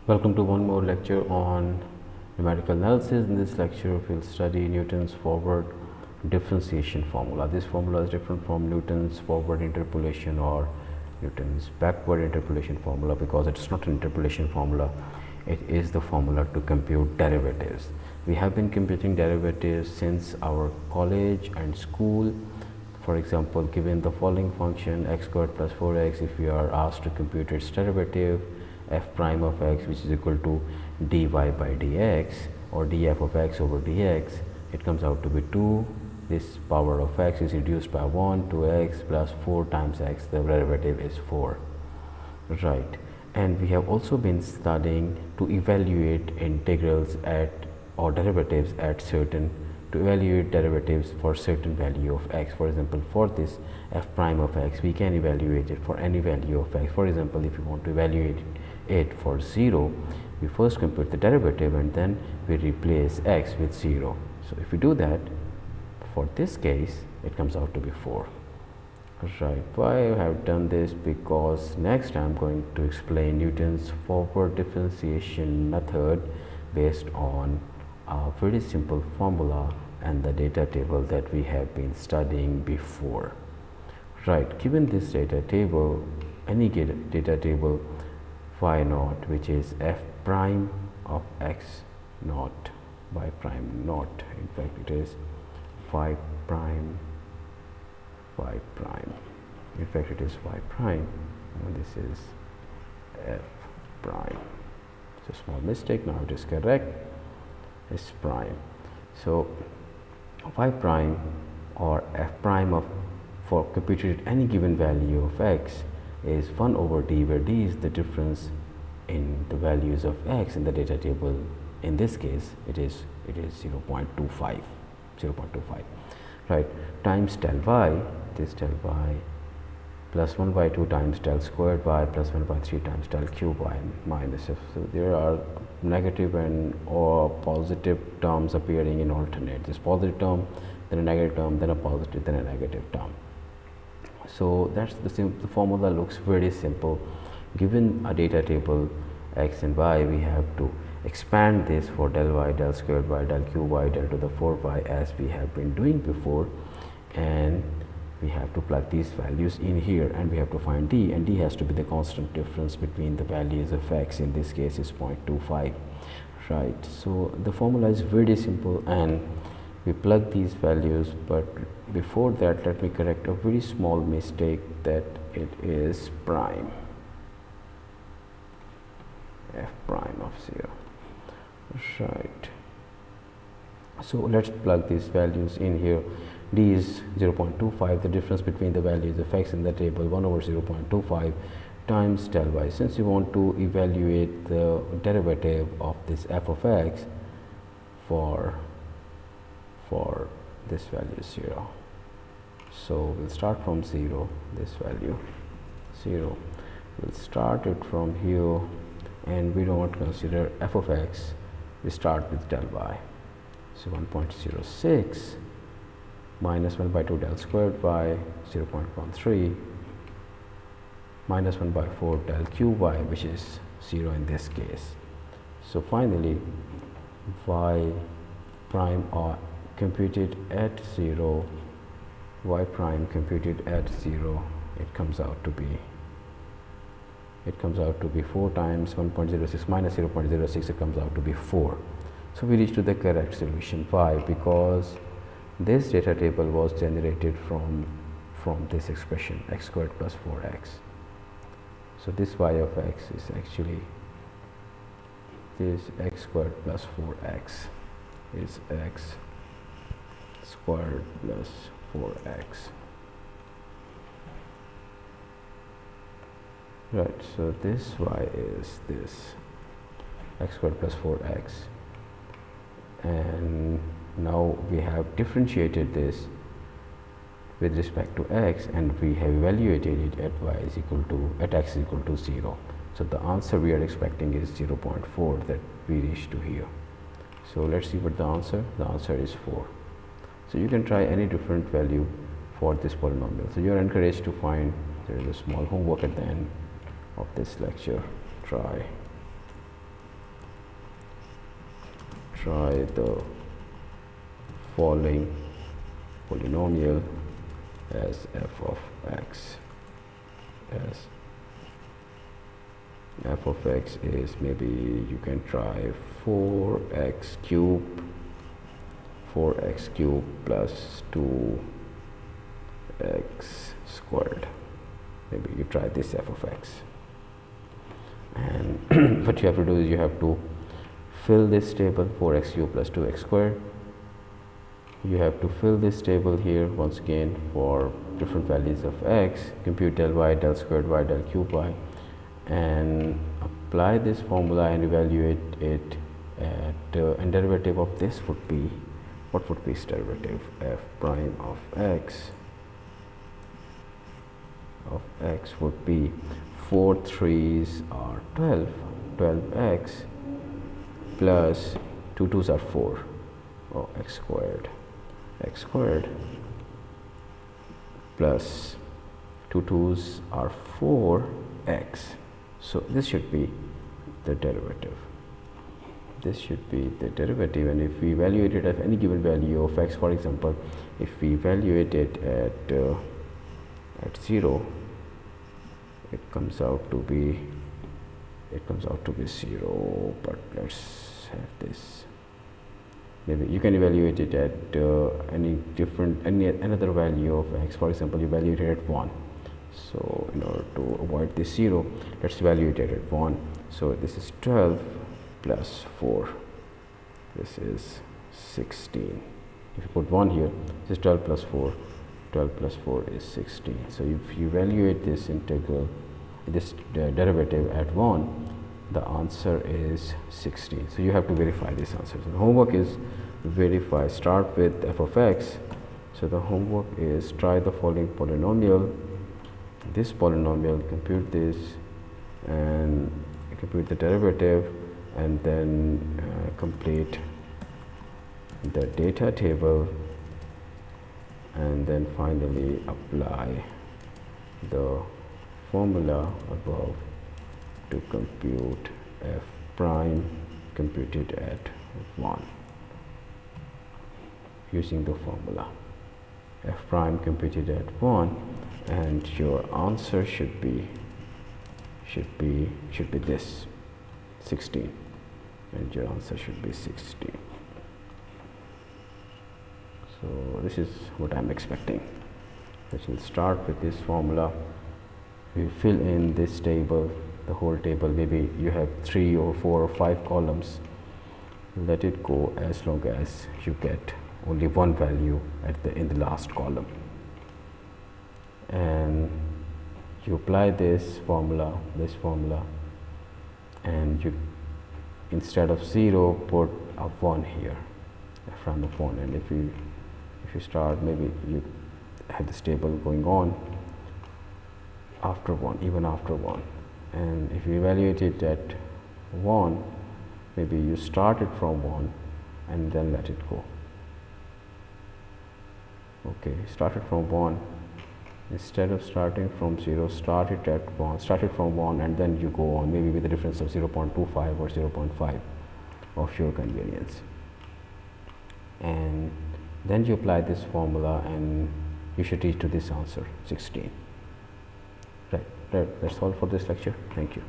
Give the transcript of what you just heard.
Welcome to one more lecture on numerical analysis. In this lecture, we'll study Newton's forward differentiation formula. This formula is different from Newton's forward interpolation or Newton's backward interpolation formula because it's not an interpolation formula. It is the formula to compute derivatives. We have been computing derivatives since our college and school. For example, given the following function x squared plus 4x, if we are asked to compute its derivative f prime of x, which is equal to dy by dx or df of x over dx, it comes out to be 2. This power of x is reduced by 1 to x plus 4 times x. The derivative is 4, right? And we have also been studying to evaluate integrals at or derivatives at certain, to evaluate derivatives for certain value of x. For example, for this f prime of x, we can evaluate it for any value of x. For example, if you want to evaluate it for 0, we first compute the derivative and then we replace x with 0. So if we do that, for this case it comes out to be 4, right? Why I have done this? Because next I am going to explain Newton's forward differentiation method based on a very simple formula and the data table that we have been studying before, right? Given this data table, any data table y naught, which is f prime of x naught, y prime naught, in fact it is y prime, in fact it is y prime, and this is f prime. It's a small mistake, now it is correct, is prime. So y prime or f prime of, for computed at any given value of x, is 1 over d, where d is the difference in the values of x in the data table. In this case it is 0.25, right, times del y, this del y, plus 1 by 2 times del squared y, plus 1 by 3 times del cube y minus f. So there are negative and or positive terms appearing in alternate. This positive term, then a negative term, then a positive, then a negative term. So that's the formula looks very simple. Given a data table x and y, we have to expand this for del y, del squared y, del cube y, del to the 4y, as we have been doing before, and we have to plug these values in here, and we have to find d, and d has to be the constant difference between the values of x. In this case is 0.25, right? So the formula is very simple and we plug these values, but before that let me correct a very small mistake, that it is prime, f prime of 0, right? So let's plug these values in here. D is 0.25, the difference between the values of x in the table, 1 over 0.25 times del y. Since you want to evaluate the derivative of this f of x for this value 0, so we'll start from 0, this value 0, we'll start it from here, and we don't consider f of x, we start with del y. So 1.06 minus 1 by 2 del squared y, 0.13 minus 1 by 4 del cube y, which is 0 in this case. So finally y prime or computed at 0, y prime computed at 0, it comes out to be 4 times 1.06 minus 0.06, it comes out to be 4. So we reach to the correct solution. Why? Because this data table was generated from this expression x squared plus 4x. So this y of x is actually this x squared plus 4x is x squared plus 4x, right? So this y is this x squared plus 4x, and now we have differentiated this with respect to x, and we have evaluated it at y is equal to, at x is equal to 0. So the answer we are expecting is 0.4 that we reach to here. So let's see what the answer is 4. So you can try any different value for this polynomial. So you are encouraged to find, there is a small homework at the end of this lecture. Try try the following polynomial as f of x, as f of x is, maybe you can try 4x cubed plus 2x squared. Maybe you try this f of x, and what you have to do is you have to fill this table 4x cubed plus 2x squared. You have to fill this table here once again for different values of x, compute del y, del squared y, del cube y, and apply this formula and evaluate it at and derivative of this would be, what would be its derivative? F prime of x would be 4 3s are 12x plus 2 2s are 4, or x squared plus 2 2s are 4x. So this should be the derivative. This should be the derivative, and if we evaluate it at any given value of x, for example, if we evaluate it at 0, it comes out to be 0. But let's have this. Maybe you can evaluate it at another value of x. For example, you evaluate it at 1. So in order to avoid this 0, let's evaluate it at 1. So this is 12 plus 4. This is 16. If you put 1 here, this is 12 plus 4. 12 plus 4 is 16. So if you evaluate this integral, this derivative at 1, the answer is 16. So you have to verify this answer. So the homework is verify, start with f of x. So the homework is try the following polynomial, this polynomial, compute this and compute the derivative, and then complete the data table, and then finally apply the formula above to compute f prime computed at 1 using the formula f prime computed at 1, and your answer should be this 16, and your answer should be 16. So this is what I'm expecting. Let's start with this formula. We fill in this table, the whole table. Maybe you have 3 or 4 or 5 columns. Let it go as long as you get only one value in the last column, and you apply this formula, and you, instead of 0, put a 1 here, f prime of 1. And if you start, maybe you have this table going on after 1, even after 1, and if you evaluate it at 1, maybe you start it from 1 and then let it go. Okay, start it from 1. Instead of starting from 0, start it at 1, start it from 1 and then you go on, maybe with a difference of 0.25 or 0.5 of your convenience, and then you apply this formula and you should reach to this answer 16. Right, that's all for this lecture. Thank you.